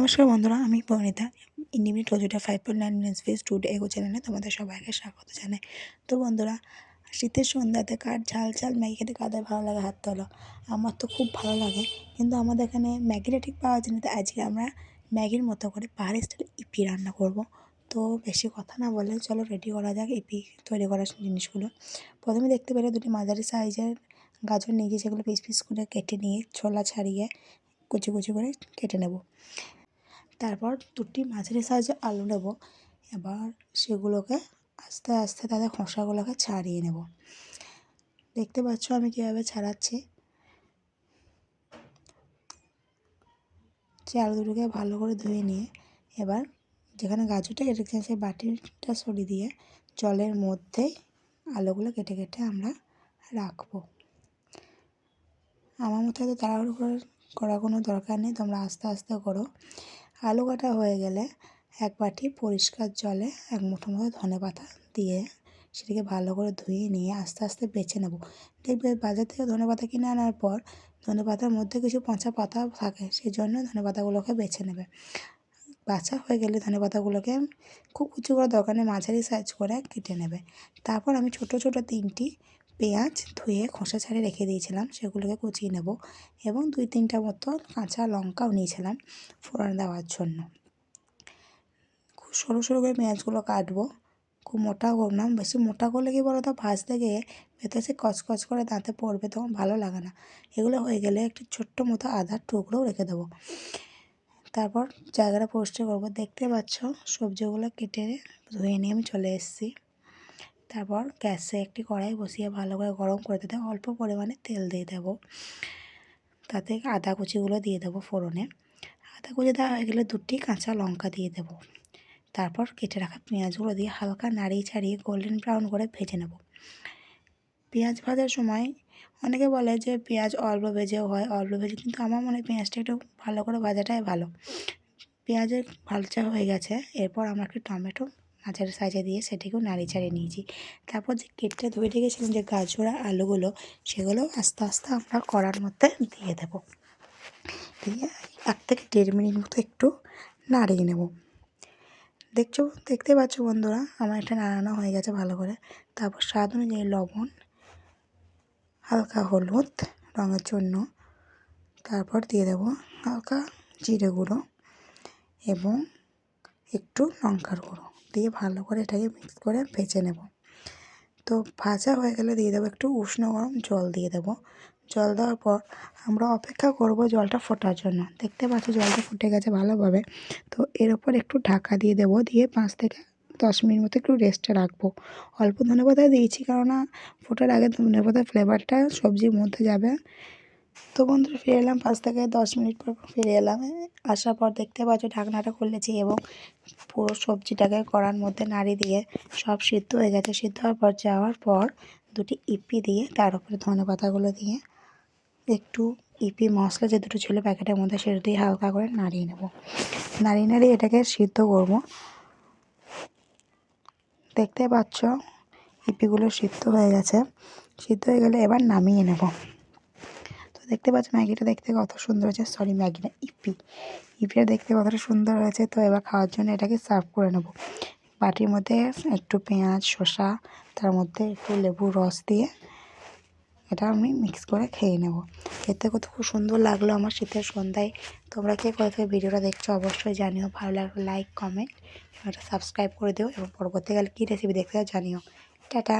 নমস্কার বন্ধুরা, আমি পরিণীতা। ইন্ডিমিট রোজুটা 5.9 মিনিটস ভিজ টুডে এগো চ্যানেলে তোমাদের সবাইকে স্বাগত জানাই। তো বন্ধুরা, শীতের সন্ধ্যাতে কার ঝাল ঝাল ম্যাগি খেতে কাদের ভালো লাগে হাত তোলো। আমার তো খুব ভালো লাগে, কিন্তু আমাদের এখানে ম্যাগিটা ঠিক পাওয়া যায় না। তো আজকে আমরা ম্যাগির মতো করে পাহাড়ি স্টাইল ইপি রান্না করব। তো বেশি কথা না বলে চলো রেডি করা যাক ইপি তৈরি করার জিনিসগুলো। প্রথমে দেখতে পেলে দুটি মাঝারি সাইজের গাজর নিয়ে সেগুলো পিস পিস করে কেটে নিয়ে ছোলা ছাড়িয়ে কুচি কুচি করে কেটে নেব। তারপর দুটি মাঝারি সাইজের আলু নেব। এবার সেগুলোকে আস্তে আস্তে তাদের খোসাগুলোকে ছাড়িয়ে নেব। দেখতে পাচ্ছ আমি কীভাবে ছাড়াচ্ছি। সে আলু দুটোকে ভালো করে ধুয়ে নিয়ে এবার যেখানে গাজরটা কেটেছি সেই বাটিটা সরিয়ে দিয়ে জলের মধ্যেই আলুগুলো কেটে কেটে আমরা রাখবো। আমার মতো এত তাড়াহুড়ো করার কোনো দরকার নেই, তোমরা আস্তে আস্তে করো। আলু কাটা হয়ে গেলে এক বাটি পরিষ্কার জলে এক মুঠো মতো ধনেপাতা দিয়ে সেটাকে ভালো করে ধুয়ে নিয়ে আস্তে আস্তে বেছে নেব। দেখবে বাজার থেকে ধনেপাতা কিনে আনার পর ধনেপাতার মধ্যে কিছু পচা পাতা থাকে, সেই জন্য ধনেপাতাগুলোকে বেছে নেবে। বাছা হয়ে গেলে ধনেপাতাগুলোকে খুব কুচি করে দরকার নেই, মাঝারি সাইজ করে কেটে নেবে। তারপর আমি ছোটো ছোটো 3টি পেঁয়াজ ধুয়ে খোসা ছাড়িয়ে রেখে দিয়েছিলাম, সেগুলোকে কুচিয়ে নেব এবং 2-3টা মতো কাঁচা লঙ্কাও নিয়েছিলাম ফোড়ন দেওয়ার জন্য। খুব সরু সরু করে পেঁয়াজগুলো কাটবো, খুব মোটা করব না। বেশি মোটা করলে কি বলো তো, ভাজতে গিয়ে ভেতরে সে কচকচ করে দাঁতে পড়বে, তখন ভালো লাগে না। এগুলো হয়ে গেলে একটু ছোট্ট মতো আদার টুকরোও রেখে দেবো। তারপর জায়গাটা পরিষ্কার করবো। দেখতে পাচ্ছ সবজিগুলো কেটে ধুয়ে নিয়ে আমি চলে এসেছি। তারপর গ্যাসে একটি কড়াই বসিয়ে ভালো করে গরম করে দিতে অল্প পরিমাণে তেল দিয়ে দেবো। তাতে আদা কুচিগুলো দিয়ে দেবো ফোড়নে। আদা কুচি দেওয়া হয়ে গেলে 2টি কাঁচা লঙ্কা দিয়ে দেবো। তারপর কেটে রাখা পেঁয়াজগুলো দিয়ে হালকা নাড়িয়ে ছাড়িয়ে গোল্ডেন ব্রাউন করে ভেজে নেব। পেঁয়াজ ভাজার সময় অনেকে বলে যে পেঁয়াজ অল্প ভেজেও হয়, অল্প ভেজে, কিন্তু আমার মনে হয় পেঁয়াজটা একটু ভালো করে ভাজাটাই ভালো। পেঁয়াজের ভাজা হয়ে গেছে, এরপর আমরা একটু টমেটো মাঝারি সাইজে দিয়ে সেটিকেও নাড়িয়ে ছাড়িয়ে নিয়েছি। তারপর যে কেটে ধুয়ে রেখেছিলাম যে গাজর আর আলুগুলো, সেগুলো আস্তে আস্তে আমরা কড়ার মধ্যে দিয়ে দেবো। দিয়ে 1 থেকে 1.5 মিনিট মতো একটু নাড়িয়ে নেব। দেখতে পাচ্ছ বন্ধুরা, আমার এটা নাড়ানো হয়ে গেছে ভালো করে। তারপর স্বাদ অনুযায়ী লবণ, হালকা হলুদ রঙের জন্য, তারপর দিয়ে দেবো হালকা জিরে গুঁড়ো এবং একটু লঙ্কার গুঁড়ো দিয়ে ভালো করে এটাকে মিক্স করে ভেজে নেব। তো ভাজা হয়ে গেলে দিয়ে দেবো একটু উষ্ণ গরম জল দিয়ে দেবো। জল দেওয়ার পর আমরা অপেক্ষা করব জলটা ফোটার জন্য। দেখতে পাচ্ছি জলটা ফুটে গেছে ভালোভাবে। তো এর ওপর একটু ঢাকা দিয়ে দেবো, দিয়ে 5 থেকে 10 মিনিট মতো একটু রেস্টে রাখবো। অল্প ধনেপাতা দিয়েছি, কেননা ফোটার আগে ধনেপাতার ফ্লেভারটা সবজির মধ্যে যাবে। তো বন্ধুরা ফিরে এলাম 5 থেকে 10 মিনিট পর ফিরে এলাম। আসার পর দেখতে পাচ্ছ ঢাকনাটা খুলেছি এবং পুরো সবজিটাকে কড়ার মধ্যে নাড়ি দিয়ে সব সিদ্ধ হয়ে গেছে। সিদ্ধ হওয়ার যাওয়ার পর 2টি ইপি দিয়ে তার উপরে ধনেপাতাগুলো দিয়ে একটু ইপি মশলা যে 2টো ছিল প্যাকেটের মধ্যে সেটা দিয়ে হালকা করে নাড়িয়ে নেব। নাড়িয়ে এটাকে সিদ্ধ করব। দেখতে পাচ্ছ ইপিগুলো সিদ্ধ হয়ে গেছে। সিদ্ধ হয়ে গেলে এবার নামিয়ে নেব। তো দেখতে পাচ্ছ ম্যাগিটা দেখতে কত সুন্দর হয়েছে, সরি ম্যাগি না, ইপিটা দেখতে কতটা সুন্দর হয়েছে। তো এবার খাওয়ার জন্য এটাকে সার্ভ করে নেব। বাটির মধ্যে একটু পেঁয়াজ, শসা, তার মধ্যে একটু লেবুর রস দিয়ে এটা আমি মিক্স করে খেয়ে নেব। খেতে কত খুব সুন্দর লাগলো আমার শীতের সন্ধ্যায়। তোমরা কে কোথা থেকে ভিডিওটা দেখছো অবশ্যই জানিও। ভালো লাগলে লাইক, কমেন্ট এবং একটা সাবস্ক্রাইব করে দিও এবং পরবর্তীকালে কী রেসিপি দেখতে চাও জানিও। টাটা।